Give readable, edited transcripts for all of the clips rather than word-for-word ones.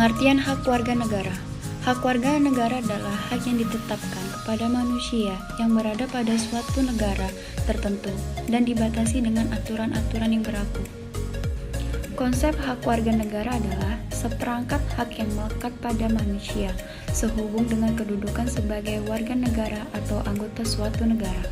Pengertian hak warga negara. Hak warga negara adalah hak yang ditetapkan kepada manusia yang berada pada suatu negara tertentu dan dibatasi dengan aturan-aturan yang berlaku. Konsep hak warga negara adalah seperangkat hak yang melekat pada manusia sehubung dengan kedudukan sebagai warga negara atau anggota suatu negara.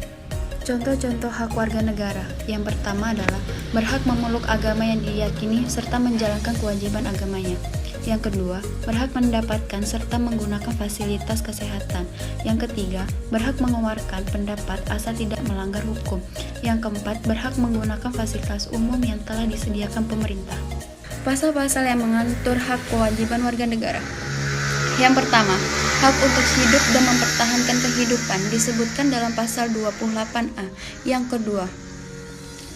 Contoh-contoh hak warga negara. Yang pertama adalah berhak memeluk agama yang diyakini serta menjalankan kewajiban agamanya. Yang kedua, berhak mendapatkan serta menggunakan fasilitas kesehatan. Yang ketiga, berhak mengeluarkan pendapat asal tidak melanggar hukum. Yang keempat, berhak menggunakan fasilitas umum yang telah disediakan pemerintah. Pasal-pasal yang mengatur hak kewajiban warga negara. Yang pertama, hak untuk hidup dan mempertahankan kehidupan disebutkan dalam pasal 28A. Yang kedua,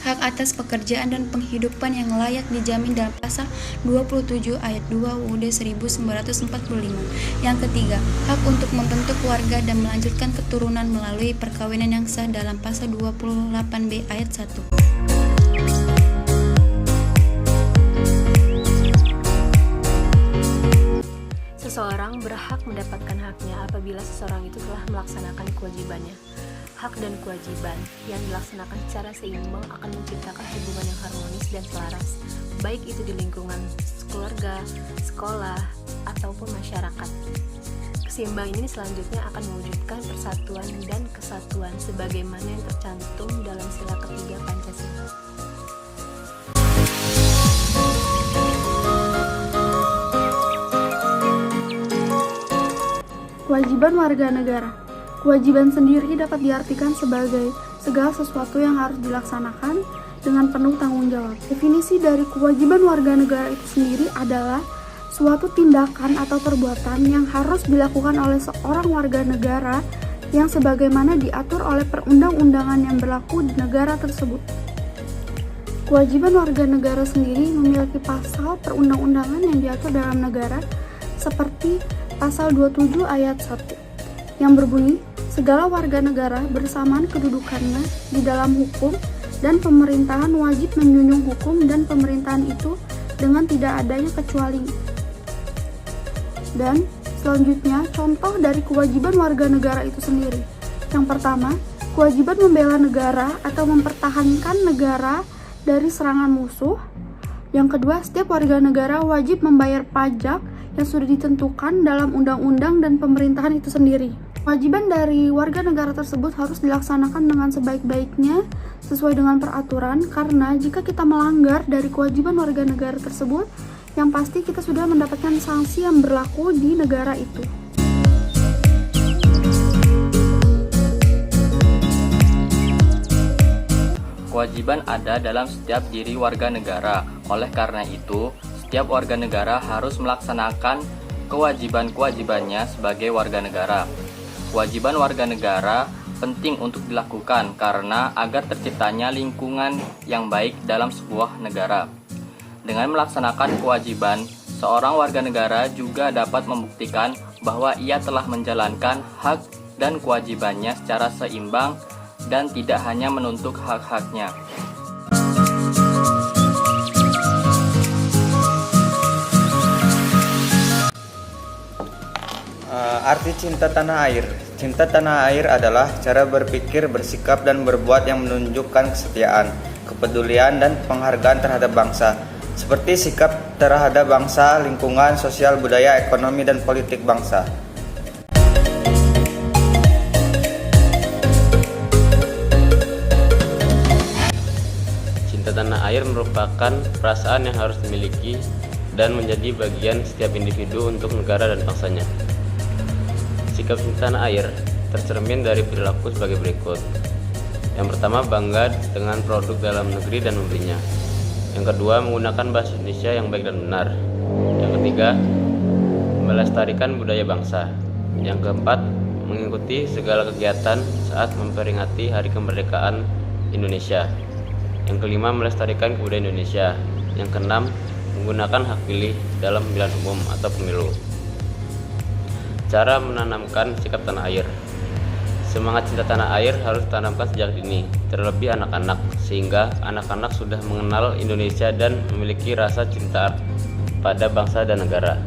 hak atas pekerjaan dan penghidupan yang layak dijamin dalam pasal 27 ayat 2 UUD 1945. Yang ketiga, hak untuk membentuk keluarga dan melanjutkan keturunan melalui perkawinan yang sah dalam pasal 28B ayat 1. Seseorang berhak mendapatkan haknya apabila seseorang itu telah melaksanakan kewajibannya. Hak dan kewajiban yang dilaksanakan secara seimbang akan menciptakan hubungan yang harmonis dan selaras, baik itu di lingkungan keluarga, sekolah, ataupun masyarakat. Keseimbangan ini selanjutnya akan mewujudkan persatuan dan kesatuan sebagaimana yang tercantum dalam sila ketiga Pancasila. Kewajiban warga negara. Kewajiban sendiri dapat diartikan sebagai segala sesuatu yang harus dilaksanakan dengan penuh tanggung jawab. Definisi dari kewajiban warga negara itu sendiri adalah suatu tindakan atau perbuatan yang harus dilakukan oleh seorang warga negara yang sebagaimana diatur oleh perundang-undangan yang berlaku di negara tersebut. Kewajiban warga negara sendiri memiliki pasal perundang-undangan yang diatur dalam negara seperti Pasal 27 ayat 1 yang berbunyi, segala warga negara bersamaan kedudukannya di dalam hukum dan pemerintahan wajib menjunjung hukum dan pemerintahan itu dengan tidak adanya kecuali. Dan selanjutnya contoh dari kewajiban warga negara itu sendiri. Yang pertama, kewajiban membela negara atau mempertahankan negara dari serangan musuh. Yang kedua, setiap warga negara wajib membayar pajak yang sudah ditentukan dalam undang-undang dan pemerintahan itu sendiri. Kewajiban dari warga negara tersebut harus dilaksanakan dengan sebaik-baiknya sesuai dengan peraturan, karena jika kita melanggar dari kewajiban warga negara tersebut, yang pasti kita sudah mendapatkan sanksi yang berlaku di negara itu. Kewajiban ada dalam setiap diri warga negara. Oleh karena itu, setiap warga negara harus melaksanakan kewajiban-kewajibannya sebagai warga negara. Kewajiban warga negara penting untuk dilakukan karena agar terciptanya lingkungan yang baik dalam sebuah negara. Dengan melaksanakan kewajiban, seorang warga negara juga dapat membuktikan bahwa ia telah menjalankan hak dan kewajibannya secara seimbang dan tidak hanya menuntut hak-haknya. Arti cinta tanah air. Cinta tanah air adalah cara berpikir, bersikap, dan berbuat yang menunjukkan kesetiaan, kepedulian, dan penghargaan terhadap bangsa, seperti sikap terhadap bangsa, lingkungan, sosial, budaya, ekonomi, dan politik bangsa. Cinta tanah air merupakan perasaan yang harus dimiliki dan menjadi bagian setiap individu untuk negara dan bangsanya. Sikap cinta tanah air tercermin dari perilaku sebagai berikut. Yang pertama, bangga dengan produk dalam negeri dan membelinya. Yang kedua, menggunakan bahasa Indonesia yang baik dan benar. Yang ketiga, melestarikan budaya bangsa. Yang keempat, mengikuti segala kegiatan saat memperingati Hari Kemerdekaan Indonesia. Yang kelima, melestarikan kebudayaan Indonesia. Yang keenam, menggunakan hak pilih dalam pemilihan umum atau pemilu. Cara menanamkan sikap tanah air. Semangat cinta tanah air harus ditanamkan sejak dini, terlebih anak-anak, sehingga anak-anak sudah mengenal Indonesia dan memiliki rasa cinta pada bangsa dan negara.